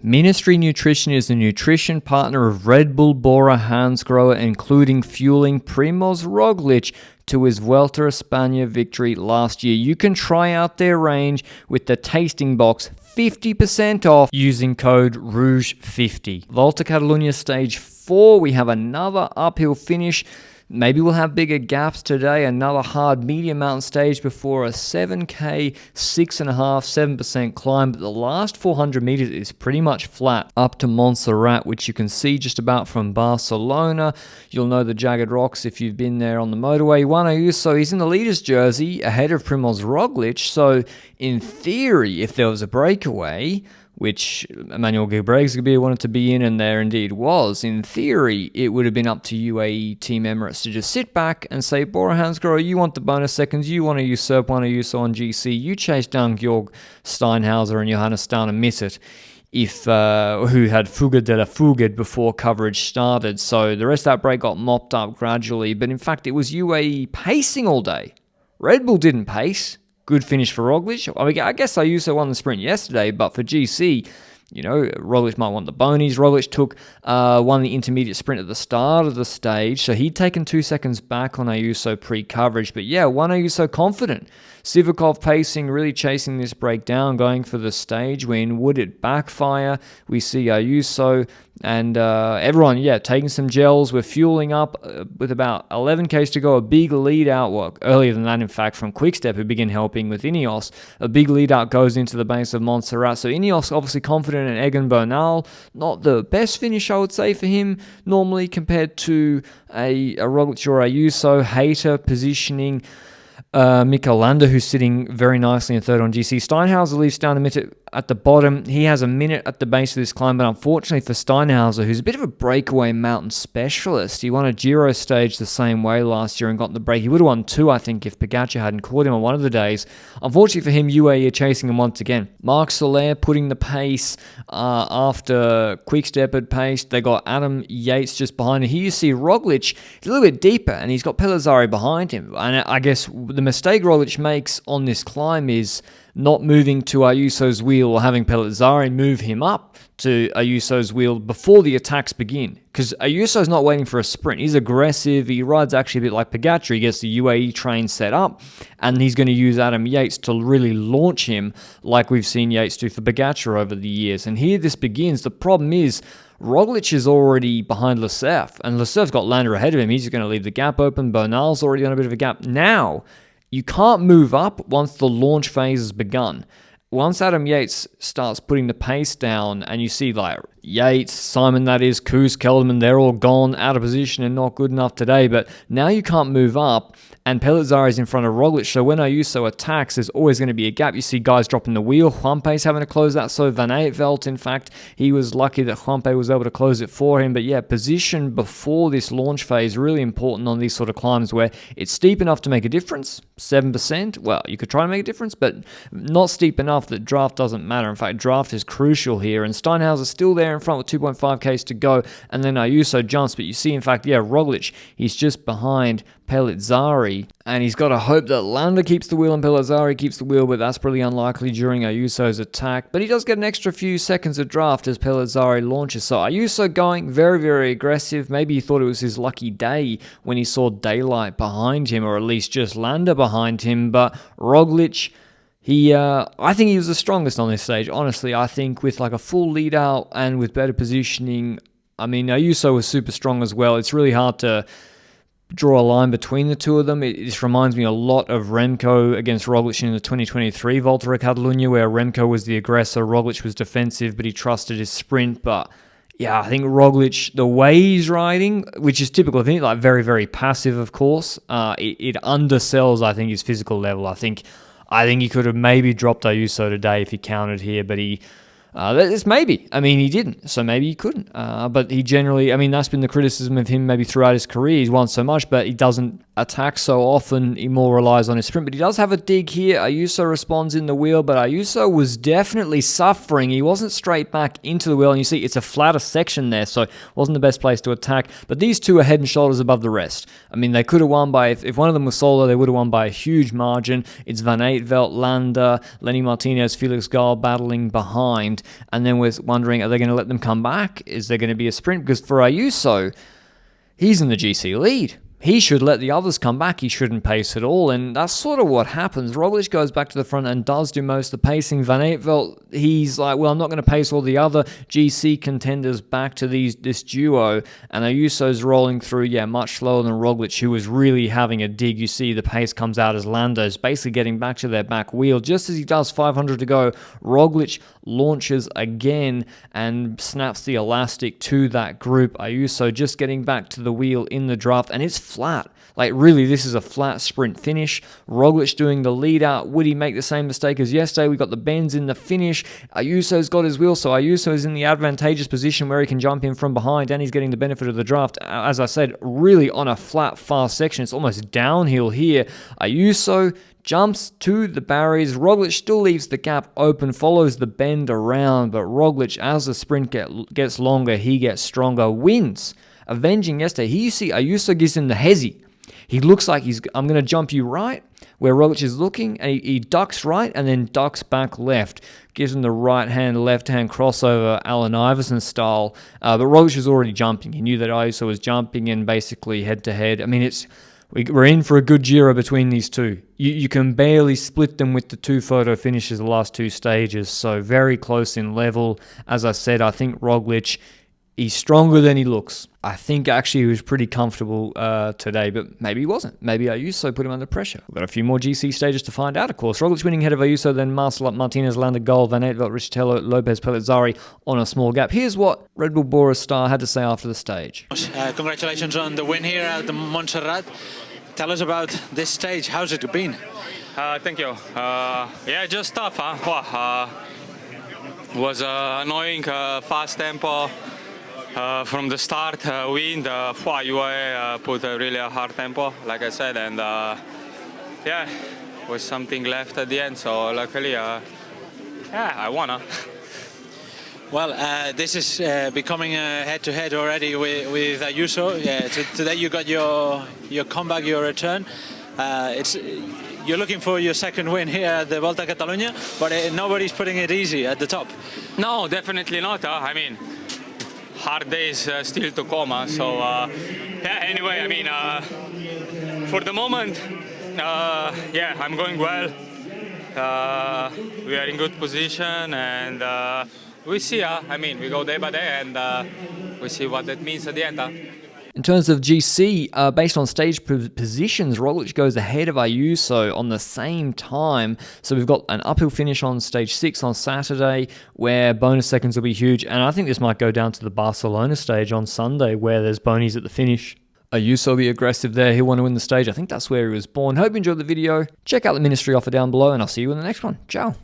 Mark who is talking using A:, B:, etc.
A: Ministry Nutrition is a nutrition partner of Red Bull Bora Hansgrohe, including fueling Primoz Roglic to his Vuelta a España victory last year. You can try out their range with the tasting box 50% off using code ROUGE50. Volta Catalunya Stage 4, we have another uphill finish. Maybe we'll have bigger gaps today, another hard medium mountain stage before a 7k, 6.5%, 7% climb, but the last 400 meters is pretty much flat up to Montserrat, which you can see just about from Barcelona. You'll know the jagged rocks if you've been there on the motorway. Juan Ayuso, he's in the leader's jersey ahead of Primoz Roglic, so in theory, if there was a breakaway, which Emmanuel Gabriel wanted to be in, and there indeed was. In theory, it would have been up to UAE Team Emirates to just sit back and say, Bora Hansgrohe, you want the bonus seconds, you want to usurp one of Ayuso on GC, you chase down Georg Steinhauser and Johannes Stan and miss it. Who had Fuga de la Fuged before coverage started. So the rest of that break got mopped up gradually, but in fact, it was UAE pacing all day. Red Bull didn't pace. Good finish for Roglic. I mean, I guess Ayuso won the sprint yesterday, but for GC, you know, Roglic might want the bonies. Roglic won the intermediate sprint at the start of the stage, so he'd taken 2 seconds back on Ayuso pre-coverage. But yeah, Juan Ayuso confident. Sivakov pacing, really chasing this breakdown, going for the stage win. Would it backfire? We see Ayuso and everyone, taking some gels. We're fueling up with about 11 k's to go. A big lead out, well, earlier than that, in fact, from Quickstep, who begin helping with Ineos. A big lead out goes into the base of Montserrat. So Ineos obviously confident in Egan Bernal. Not the best finish, I would say, for him normally compared to a Roglic or Ayuso. Hater positioning. Mikel Landa, who's sitting very nicely in third on GC. Steinhauser leaves down a minute at the bottom. He has a minute at the base of this climb, but unfortunately for Steinhauser, who's a bit of a breakaway mountain specialist, he won a Giro stage the same way last year and got the break. He would have won 2, I think, if Pogačar hadn't caught him on one of the days. Unfortunately for him, UAE are chasing him once again. Marc Soler putting the pace after Quickstep had paced. They got Adam Yates just behind him. Here you see Roglic, he's a little bit deeper, and he's got Pellizzari behind him. And I guess the mistake Roglic makes on this climb is not moving to Ayuso's wheel or having Pellizzari move him up to Ayuso's wheel before the attacks begin. Because Ayuso's not waiting for a sprint. He's aggressive. He rides actually a bit like Pogačar. He gets the UAE train set up, and he's going to use Adam Yates to really launch him like we've seen Yates do for Pogačar over the years. And here this begins. The problem is Roglic is already behind Lecerf, and Lecerf's got Landa ahead of him. He's going to leave the gap open. Bernal's already on a bit of a gap. Now, you can't move up once the launch phase has begun. Once Adam Yates starts putting the pace down, and you see like Yates, Simon, that is, Koos, Kelderman, they're all gone, out of position and not good enough today. But now you can't move up, and Pellizzari is in front of Roglic. So when Ayuso attacks, there's always going to be a gap. You see guys dropping the wheel. Juanpe's having to close that. So Van Aertveld, in fact, he was lucky that Juanpe was able to close it for him. But yeah, position before this launch phase really important on these sort of climbs where it's steep enough to make a difference. 7%. Well, you could try to make a difference, but not steep enough that draft doesn't matter. In fact, draft is crucial here. And Steinhauser's still there in front with 2.5 k's to go, and then Ayuso jumps. But you see, in fact, Roglic, he's just behind Pellizzari, and he's got to hope that Landa keeps the wheel and Pellizzari keeps the wheel, but that's pretty unlikely during Ayuso's attack. But he does get an extra few seconds of draft as Pellizzari launches. So Ayuso going very, very aggressive. Maybe he thought it was his lucky day when he saw daylight behind him, or at least just Landa behind him. But Roglic, I think he was the strongest on this stage. Honestly, I think with like a full lead out and with better positioning, I mean, Ayuso was super strong as well. It's really hard to draw a line between the two of them. It just reminds me a lot of Remco against Roglic in the 2023 Volta a Catalunya, where Remco was the aggressor, Roglic was defensive, but he trusted his sprint. But yeah, I think Roglic, the way he's riding, which is typical of him, like very, very passive, of course, it undersells, I think, his physical level. I think he could have maybe dropped Ayuso today if he counted here, but it's maybe. I mean, he didn't, so maybe he couldn't. But he generally, I mean, that's been the criticism of him maybe throughout his career. He's won so much, but he doesn't attack so often. He more relies on his sprint, but he does have a dig here. Ayuso responds in the wheel, but Ayuso was definitely suffering. He wasn't straight back into the wheel, and you see it's a flatter section there, so it wasn't the best place to attack. But these two are head and shoulders above the rest. I mean, they could have won by, if one of them was solo, they would have won by a huge margin. It's Van Aertveld, Landa, Lenny Martinez, Felix Gall battling behind. behind. And then we're wondering, are they going to let them come back? Is there going to be a sprint? Because for Ayuso, he's in the GC lead. He should let the others come back. He shouldn't pace at all. And that's sort of what happens. Roglic goes back to the front and does do most of the pacing. Van Aert, he's like, well, I'm not going to pace all the other GC contenders back to this duo. And Ayuso's rolling through, much slower than Roglic, who was really having a dig. You see the pace comes out as Lando's basically getting back to their back wheel. Just as he does 500 to go, Roglic launches again and snaps the elastic to that group. Ayuso just getting back to the wheel in the draft. And it's flat. Like, really, this is a flat sprint finish. Roglic doing the lead out. Would he make the same mistake as yesterday? We got the bends in the finish. Ayuso's got his wheel, so Ayuso is in the advantageous position where he can jump in from behind, and he's getting the benefit of the draft. As I said, really on a flat, fast section. It's almost downhill here. Ayuso jumps to the barriers. Roglic still leaves the gap open, follows the bend around, but Roglic, as the sprint gets longer, he gets stronger, wins. Avenging yesterday. Here you see Ayuso gives him the hezzy. He looks like I'm going to jump you right, where Roglic is looking, and he ducks right and then ducks back left. Gives him the right-hand, left-hand crossover, Allen Iverson style. But Roglic was already jumping. He knew that Ayuso was jumping in basically head-to-head. I mean, we're in for a good Giro between these two. You can barely split them with the two photo finishes the last two stages, so very close in level. As I said, I think Roglic, he's stronger than he looks. I think actually he was pretty comfortable today, but maybe he wasn't. Maybe Ayuso put him under pressure. We've got a few more GC stages to find out, of course. Roglic winning ahead of Ayuso, then Marcel Martinez landed goal, Van Aert, Richatello, Lopez, Pellizzari on a small gap. Here's what Red Bull Bora star had to say after the stage.
B: Congratulations on the win here at the Montserrat. Tell us about this stage. How's it been?
C: Thank you. Just tough. Was annoying, fast tempo. From the start, wind, UAE put a really hard tempo, like I said, and was something left at the end, so luckily, I won.
B: Well, this is becoming a head-to-head already with Ayuso. Today you got your comeback, your return. You're looking for your second win here at the Volta Catalunya, but nobody's putting it easy at the top.
C: No, definitely not. I mean, hard days still to come. Anyway, I mean, for the moment, I'm going well. We are in good position, and we see. I mean, we go day by day, and we see what that means at the end.
A: In terms of GC, based on stage positions, Roglic goes ahead of Ayuso on the same time. So we've got an uphill finish on stage 6 on Saturday, where bonus seconds will be huge. And I think this might go down to the Barcelona stage on Sunday, where there's bonies at the finish. Ayuso will be aggressive there. He'll want to win the stage. I think that's where he was born. Hope you enjoyed the video. Check out the ministry offer down below, and I'll see you in the next one. Ciao.